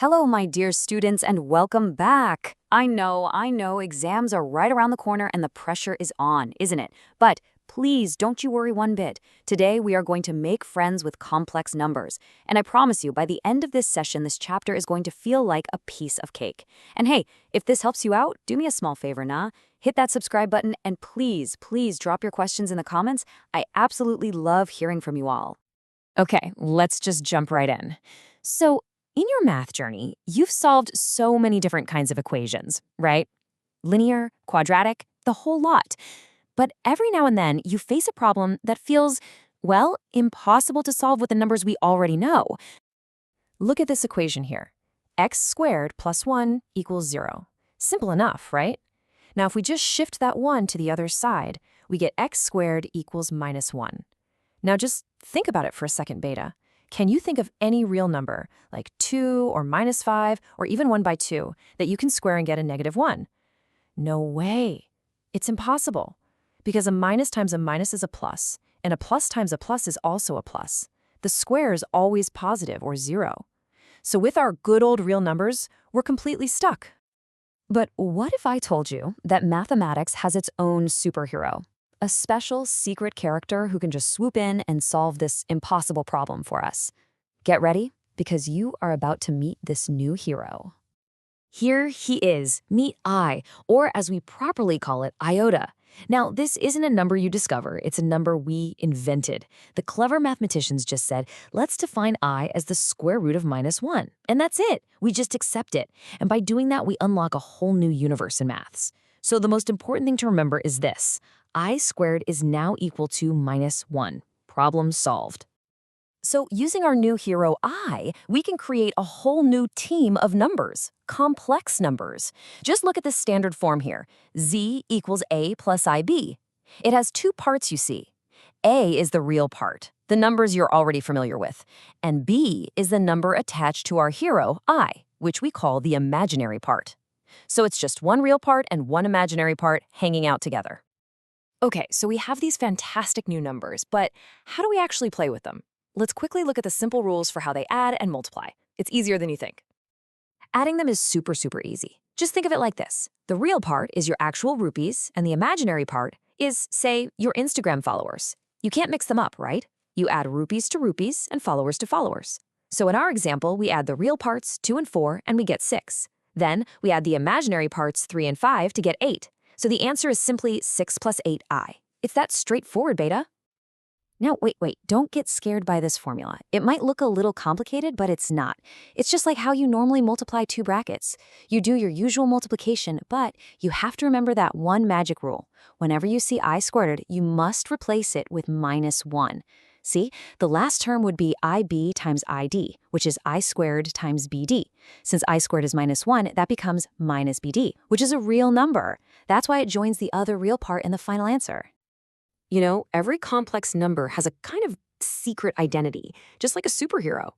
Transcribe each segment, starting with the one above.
Hello, my dear students, and welcome back. I know, exams are right around the corner and the pressure is on, isn't it? But please don't you worry one bit. Today we are going to make friends with complex numbers. And I promise you, by the end of this session, this chapter is going to feel like a piece of cake. And hey, if this helps you out, do me a small favor, nah? Hit that subscribe button and please drop your questions in the comments. I absolutely love hearing from you all. Okay, let's just jump right in. So, in your math journey, you've solved so many different kinds of equations, right? Linear, quadratic, the whole lot. But every now and then, you face a problem that feels, well, impossible to solve with the numbers we already know. Look at this equation here. X squared plus 1 equals 0. Simple enough, right? Now, if we just shift that 1 to the other side, we get x squared equals minus 1. Now, just think about it for a second, Beta. Can you think of any real number, like 2 or minus 5 or even 1 by 2, that you can square and get a negative 1? No way. It's impossible. Because a minus times a minus is a plus, and a plus times a plus is also a plus. The square is always positive or 0. So with our good old real numbers, we're completely stuck. But what if I told you that mathematics has its own superhero? A special secret character who can just swoop in and solve this impossible problem for us. Get ready, because you are about to meet this new hero. Here he is, meet I, or as we properly call it, Iota. Now, this isn't a number you discover, it's a number we invented. The clever mathematicians just said, let's define I as the square root of minus 1. And that's it. We just accept it. And by doing that, we unlock a whole new universe in maths. So the most important thing to remember is this. I squared is now equal to minus 1. Problem solved. So using our new hero I, we can create a whole new team of numbers, complex numbers. Just look at the standard form here. Z equals A plus IB. It has two parts, you see. A is the real part, the numbers you're already familiar with. And B is the number attached to our hero, I, which we call the imaginary part. So it's just one real part and one imaginary part hanging out together. Okay, so we have these fantastic new numbers, but how do we actually play with them? Let's quickly look at the simple rules for how they add and multiply. It's easier than you think. Adding them is super easy. Just think of it like this. The real part is your actual rupees, and the imaginary part is, say, your Instagram followers. You can't mix them up, right? You add rupees to rupees and followers to followers. So in our example, we add the real parts, 2 and 4, and we get 6. Then we add the imaginary parts, 3 and 5, to get 8. So the answer is simply 6 plus 8i. It's that straightforward, Beta. Now, wait, don't get scared by this formula. It might look a little complicated, but it's not. It's just like how you normally multiply two brackets. You do your usual multiplication, but you have to remember that one magic rule. Whenever you see I squared, you must replace it with minus 1. See, the last term would be IB times ID, which is I squared times BD. Since I squared is minus 1, that becomes minus BD, which is a real number. That's why it joins the other real part in the final answer. You know, every complex number has a kind of secret identity, just like a superhero.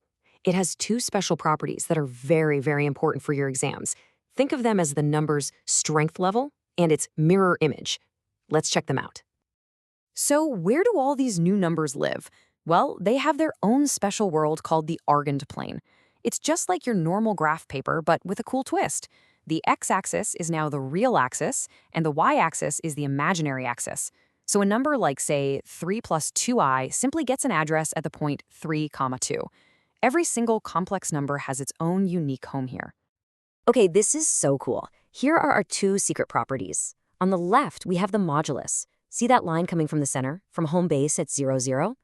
It has two special properties that are very important for your exams. Think of them as the number's strength level and its mirror image. Let's check them out. So where do all these new numbers live? Well, they have their own special world called the Argand Plane. It's just like your normal graph paper, but with a cool twist. The x-axis is now the real axis, and the y-axis is the imaginary axis. So a number like, say, 3 plus 2i simply gets an address at the point 3, 2. Every single complex number has its own unique home here. Okay, this is so cool. Here are our two secret properties. On the left, we have the modulus. See that line coming from the center, from home base at 0, 0?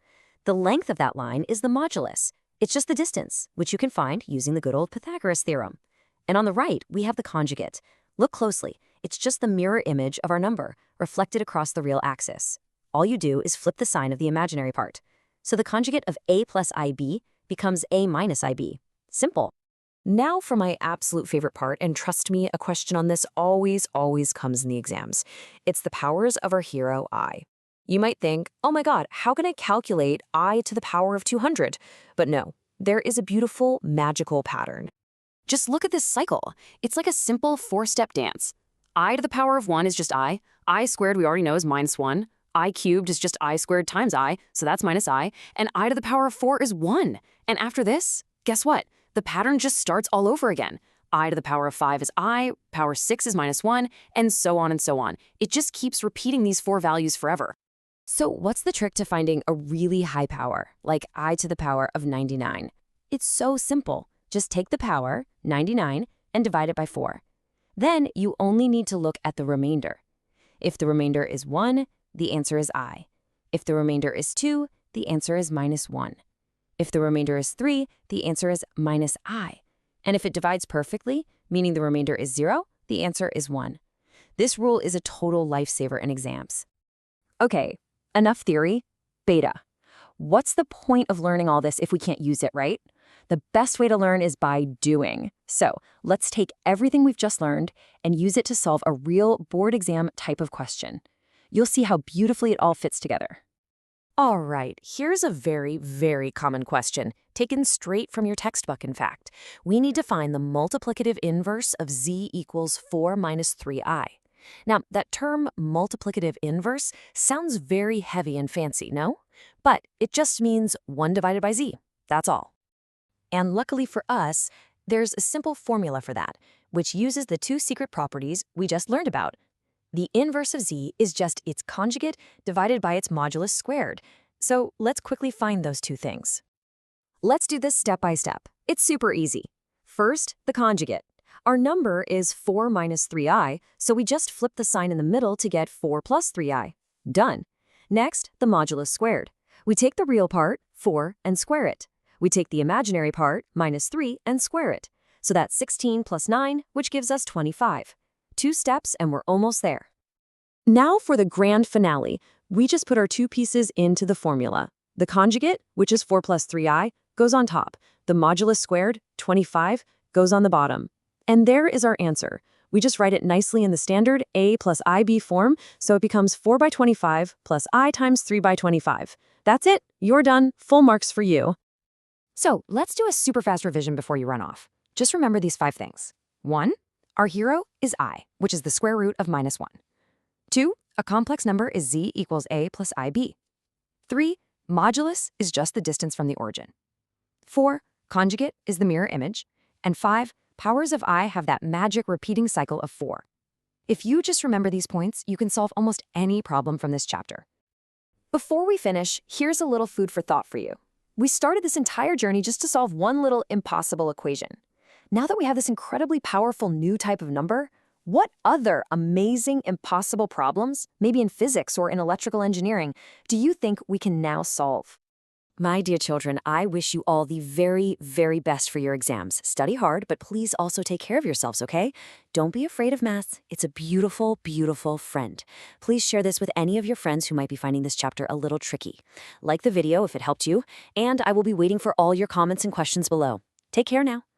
The length of that line is the modulus. It's just the distance, which you can find using the good old Pythagoras theorem. And on the right, we have the conjugate. Look closely. It's just the mirror image of our number, reflected across the real axis. All you do is flip the sign of the imaginary part. So the conjugate of A plus IB becomes A minus IB. Simple. Now for my absolute favorite part, and trust me, a question on this always comes in the exams. It's the powers of our hero I. You might think, oh my god, how can I calculate I to the power of 200? But no, there is a beautiful, magical pattern. Just look at this cycle. It's like a simple 4-step dance. I to the power of 1 is just I squared we already know is minus 1, I cubed is just I squared times I, so that's minus I, and I to the power of 4 is 1. And after this, guess what? the pattern just starts all over again. I to the power of 5 is I, power 6 is -1, and so on and so on. It just keeps repeating these 4 values forever. So what's the trick to finding a really high power, like I to the power of 99? It's so simple. Just take the power, 99, and divide it by 4. Then you only need to look at the remainder. If the remainder is 1, the answer is I. If the remainder is 2, the answer is -1. If the remainder is 3, the answer is -I. And if it divides perfectly, meaning the remainder is 0, the answer is 1. This rule is a total lifesaver in exams. Okay, enough theory. Beta. What's the point of learning all this if we can't use it, right? The best way to learn is by doing. So let's take everything we've just learned and use it to solve a real board exam type of question. You'll see how beautifully it all fits together. All right, here's a very, very common question, taken straight from your textbook, in fact. We need to find the multiplicative inverse of z equals 4 minus 3i. Now, that term multiplicative inverse sounds very heavy and fancy, no? But it just means 1 divided by z. That's all. And luckily for us, there's a simple formula for that, which uses the 2 secret properties we just learned about. The inverse of z is just its conjugate divided by its modulus squared. So let's quickly find those 2 things. Let's do this step by step. It's super easy. First, the conjugate. Our number is 4 minus 3i, so we just flip the sign in the middle to get 4 plus 3i. Done. Next, the modulus squared. We take the real part, 4, and square it. We take the imaginary part, -3, and square it. So that's 16 plus 9, which gives us 25. 2 steps and we're almost there. Now for the grand finale, we just put our 2 pieces into the formula. The conjugate, which is 4 plus 3i, goes on top. The modulus squared, 25, goes on the bottom. And there is our answer. We just write it nicely in the standard a plus ib form, so it becomes 4 by 25 plus I times 3 by 25. That's it. You're done. Full marks for you. So let's do a super fast revision before you run off. Just remember these 5 things. 1, our hero is I, which is the square root of -1. 2, a complex number is z equals a plus ib. 3, modulus is just the distance from the origin. 4, conjugate is the mirror image. And 5, powers of I have that magic repeating cycle of 4. If you just remember these points, you can solve almost any problem from this chapter. Before we finish, here's a little food for thought for you. We started this entire journey just to solve one little impossible equation. Now that we have this incredibly powerful new type of number, what other amazing impossible problems, maybe in physics or in electrical engineering, do you think we can now solve? My dear children, I wish you all the very, very best for your exams. Study hard, but please also take care of yourselves, okay? Don't be afraid of math. It's a beautiful, beautiful friend. Please share this with any of your friends who might be finding this chapter a little tricky. Like the video if it helped you, and I will be waiting for all your comments and questions below. Take care now.